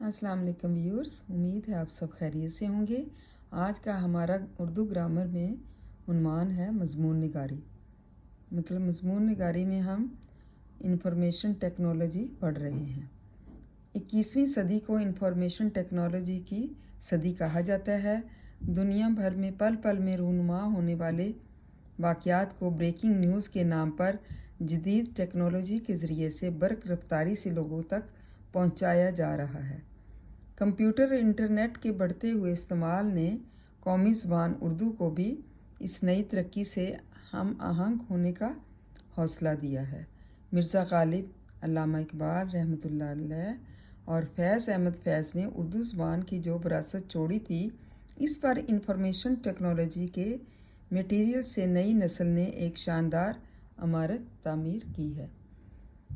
अस्सलाम वालेकुम व्यूअर्स, उम्मीद है आप सब खैरियत से होंगे। आज का हमारा उर्दू ग्रामर में उन्वान है मज़मून निगारी। मतलब मज़मून निगारी में हम इंफॉर्मेशन टेक्नोलॉजी पढ़ रहे हैं। 21वीं सदी को इंफॉर्मेशन टेक्नोलॉजी की सदी कहा जाता है। दुनिया भर में पल पल में रूनुमा होने वाले वाक़यात को ब्रेकिंग न्यूज़ के नाम पर जदीद टेक्नोलॉजी के ज़रिए से बरक़ रफ्तारी से लोगों तक पहुँचाया जा रहा है। कंप्यूटर और इंटरनेट के बढ़ते हुए इस्तेमाल ने कौमी ज़बान उर्दू को भी इस नई तरक्की से हम आहंग होने का हौसला दिया है। मिर्ज़ा गालिब, अल्लामा इकबाल रहमतुल्लाह अलैह और फैज़ अहमद फैज़ ने उर्दू ज़बान की जो विरासत छोड़ी थी, इस पर इंफॉर्मेशन टेक्नोलॉजी के मटीरियल से नई नस्ल ने एक शानदार इमारत तामीर की है।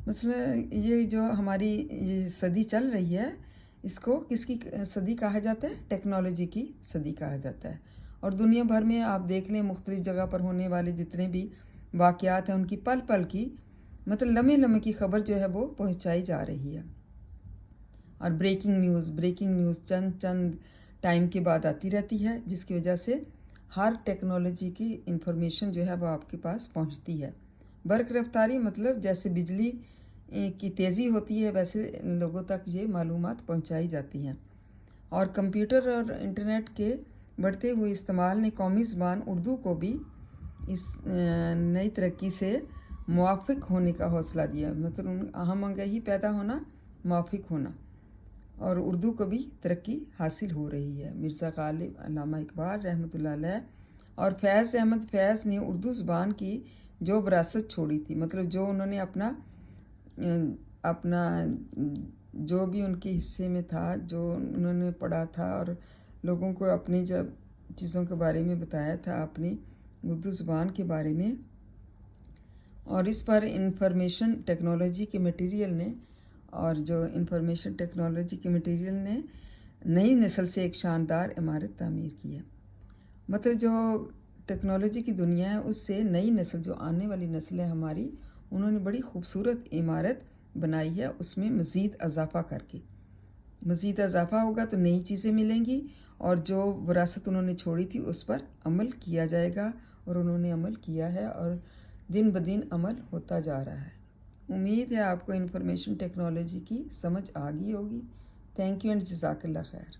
मसलन ये जो हमारी ये सदी चल रही है, इसको किसकी सदी कहा जाता है? टेक्नोलॉजी की सदी कहा जाता है। और दुनिया भर में आप देख लें, मुख्तलिफ़ जगह पर होने वाले जितने भी वाक़यात हैं, उनकी पल पल की मतलब लम्हे लम्हे की ख़बर जो है वो पहुंचाई जा रही है। और ब्रेकिंग न्यूज़ चंद टाइम के बाद आती रहती है, जिसकी वजह से हर टेक्नोलॉजी की इंफॉर्मेशन जो है वो आपके पास पहुंचती है। बरक़ रफ्तारी मतलब जैसे बिजली की तेज़ी होती है, वैसे लोगों तक ये मालूमात पहुंचाई जाती हैं। और कंप्यूटर और इंटरनेट के बढ़ते हुए इस्तेमाल ने कौमी ज़बान उर्दू को भी इस नई तरक्की से मुवाफ़िक होने का हौसला दिया। मतलब हम आगाही पैदा होना, मुवाफ़िक होना, और उर्दू को भी तरक्की हासिल हो रही है। मिर्ज़ा गालिब, अल्लामा इकबाल रहमतुल्लाह अलैह और फैज़ अहमद फैज़ ने उर्दू ज़बान की जो विरासत छोड़ी थी, मतलब जो उन्होंने अपना जो भी उनके हिस्से में था, जो उन्होंने पढ़ा था और लोगों को अपनी जब चीज़ों के बारे में बताया था, अपनी उर्दू ज़बान के बारे में, और इस पर इंफॉर्मेशन टेक्नोलॉजी के मटेरियल ने नई नस्ल से एक शानदार इमारत तामीर की है। मतलब जो टेक्नोलॉजी की दुनिया है, उससे नई नस्ल, जो आने वाली नस्ल है हमारी, उन्होंने बड़ी खूबसूरत इमारत बनाई है। उसमें मज़ीद इजाफ़ा करके, मज़ीद इजाफ़ा होगा तो नई चीज़ें मिलेंगी, और जो विरासत उन्होंने छोड़ी थी उस पर अमल किया जाएगा, और उन्होंने अमल किया है और दिन ब दिन अमल होता जा रहा है। उम्मीद है आपको इंफॉर्मेशन टेक्नोलॉजी की समझ आ गई होगी। थैंक यू एंड जज़ाकल्लाह खैर।